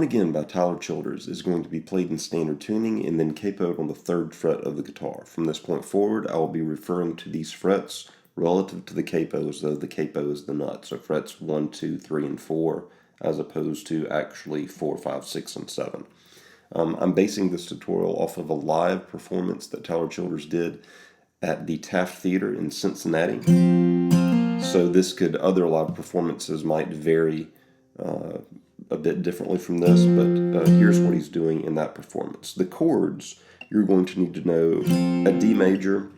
Wont Again by Tyler Childers is going to be played in standard tuning and then capoed on the 3rd fret of the guitar. From this point forward, I will be referring to these frets relative to the capos, though the capo is the nut. So frets 1, 2, 3, and 4, as opposed to actually 4, 5, 6, and 7. I'm basing this tutorial off of a live performance that Tyler Childers did at the Taft Theater in Cincinnati. So other live performances might vary a bit differently from this, but here's what he's doing in that performance. The chords, you're going to need to know a D major,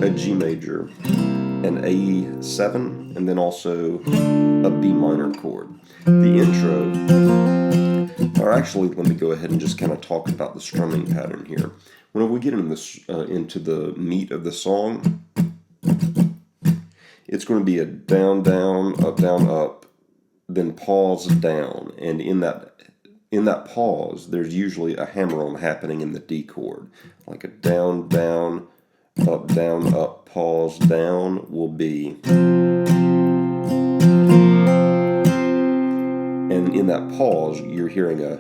a G major, an A7, and then also a B minor chord. The intro, or actually let me go ahead and just kind of talk about the strumming pattern here. When we get into the meat of the song, it's going to be a down, down, up, then pause down, and in that pause, there's usually a hammer-on happening in the D chord, like a down, down, up, pause, down will be, and in that pause, you're hearing a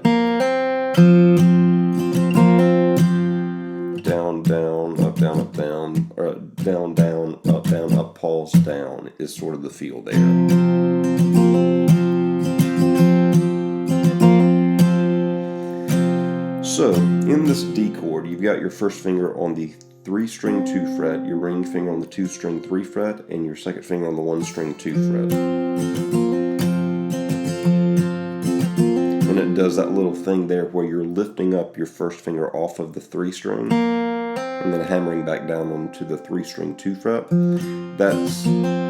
down, down, up, down, or down, down, up, pause, down is sort of the feel there. So, in this D chord, you've got your first finger on the 3-string 2 fret, your ring finger on the 2-string 3 fret, and your second finger on the 1-string 2 fret. And it does that little thing there where you're lifting up your first finger off of the 3-string and then hammering back down onto the 3-string 2 fret. That's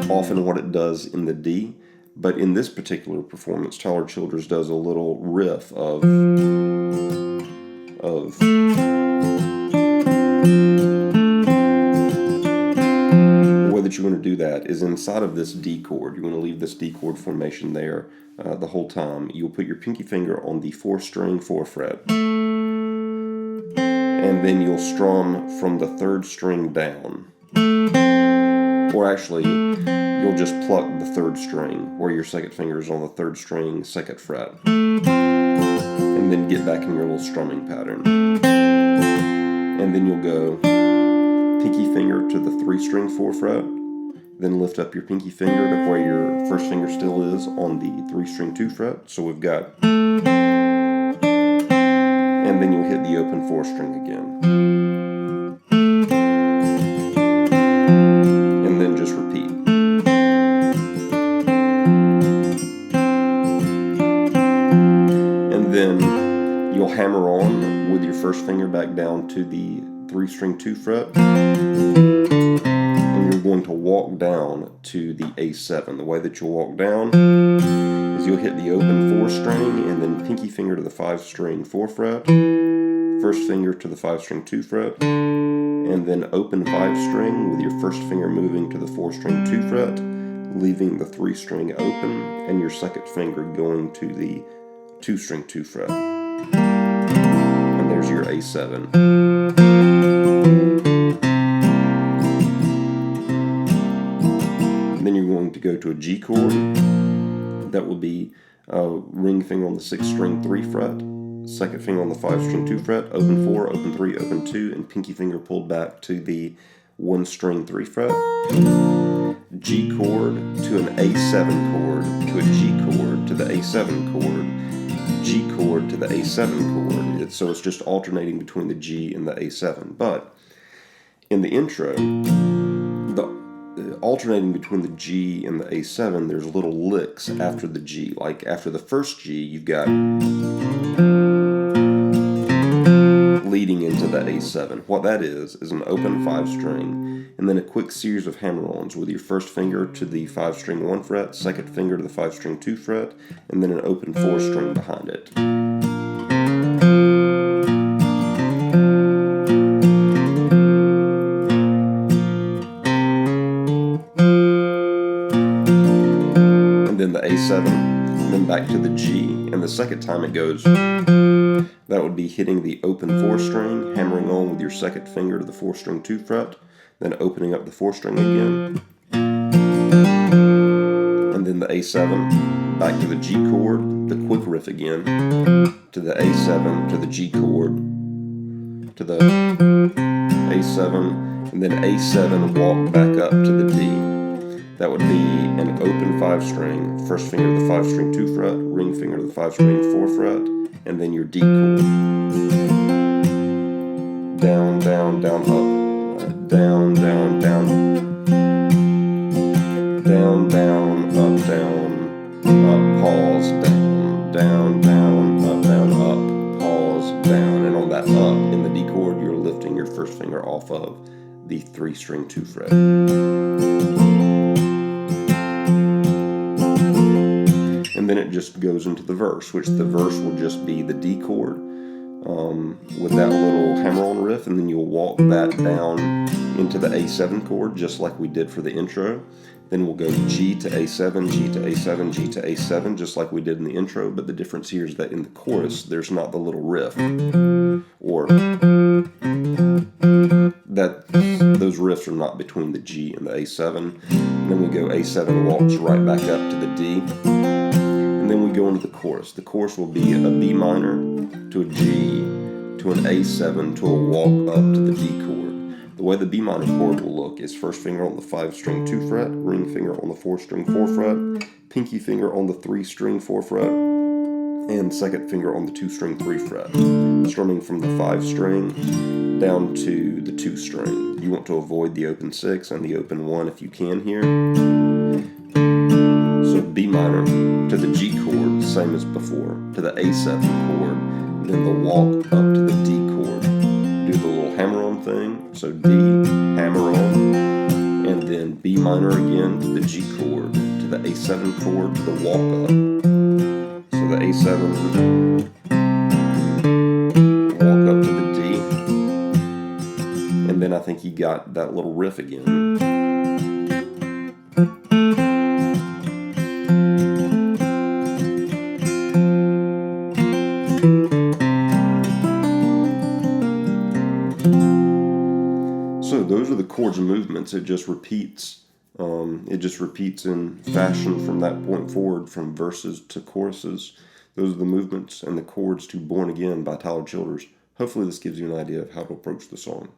often what it does in the D, but in this particular performance, Tyler Childers does a little riff of the way that you want to do that is inside of this D chord. You want to leave this D chord formation there the whole time. You'll put your pinky finger on the 4-string 4 fret, and then you'll strum from the 3rd string down. Or actually, you'll just pluck the 3rd string, where your second finger is on the 3rd string 2nd fret. And then get back in your little strumming pattern. And then you'll go pinky finger to the 3-string 4 fret, then lift up your pinky finger to where your first finger still is on the 3-string 2 fret. So we've got, and then you'll hit the open 4 string again. And then just repeat. Then you'll hammer on with your first finger back down to the 3-string 2 fret, and you're going to walk down to the A7. The way that you'll walk down is you'll hit the open 4 string and then pinky finger to the 5-string 4 fret, first finger to the 5-string 2 fret, and then open 5 string with your first finger moving to the 4-string 2 fret, leaving the 3-string open, and your second finger going to the 2-string 2 fret. And there's your A7. And then you're going to go to a G chord. That will be ring finger on the 6-string 3 fret, second finger on the 5-string 2 fret, open 4, open 3, open 2, and pinky finger pulled back to the 1-string 3 fret. G chord to an A7 chord, to a G chord, to the A7 chord, G chord to the A7 chord. So it's just alternating between the G and the A7. But in the intro, alternating between the G and the A7, there's little licks after the G. Like after the first G, you've got leading into the A7. What that is an open 5-string, and then a quick series of hammer-ons with your first finger to the 5-string 1 fret, second finger to the 5-string 2 fret, and then an open 4 string behind it. And then the A7, and then back to the G, and the second time it goes, that would be hitting the open 4 string, hammering on with your second finger to the 4-string 2 fret, then opening up the 4 string again, and then the A7, back to the G chord, the quick riff again, to the A7, to the G chord, to the A7, and then A7 walk back up to the D. That would be an open 5-string, first finger of the 5-string 2 fret, ring finger of the 5-string 4 fret, and then your D chord. Down, down, down, up, down, down, down, down, down, up, pause, down, down, down, up, pause, down. And on that up in the D chord, you're lifting your first finger off of the 3-string 2 fret. And then it just goes into the verse, which the verse will just be the D chord with that little hammer-on riff, and then you'll walk that down into the A7 chord, just like we did for the intro. Then we'll go G to A7, G to A7, G to A7, just like we did in the intro, but the difference here is that in the chorus, there's not the little riff, or that those riffs are not between the G and the A7. And then we go A7 walks right back up to the D, and then we go into the chorus. The chorus will be a B minor to a G to an A7 to a walk up to the D chord. The way the B minor chord will look is first finger on the 5-string 2 fret, ring finger on the 4-string 4 fret, pinky finger on the 3-string 4 fret, and second finger on the 2-string 3 fret. Strumming from the 5-string down to the 2-string. You want to avoid the open 6 and the open 1 if you can here. So B minor to the G chord, same as before, to the A7 chord, then the walk up to the D chord. Do the little hammer-on thing, so D, hammer-on, and then B minor again to the G chord, to the A7 chord, to the walk up. So the A7, walk up to the D, and then I think you got that little riff again. So those are the chords and movements. It just repeats. In fashion from that point forward, from verses to choruses. Those are the movements and the chords to Born Again by Tyler Childers. Hopefully this gives you an idea of how to approach the song.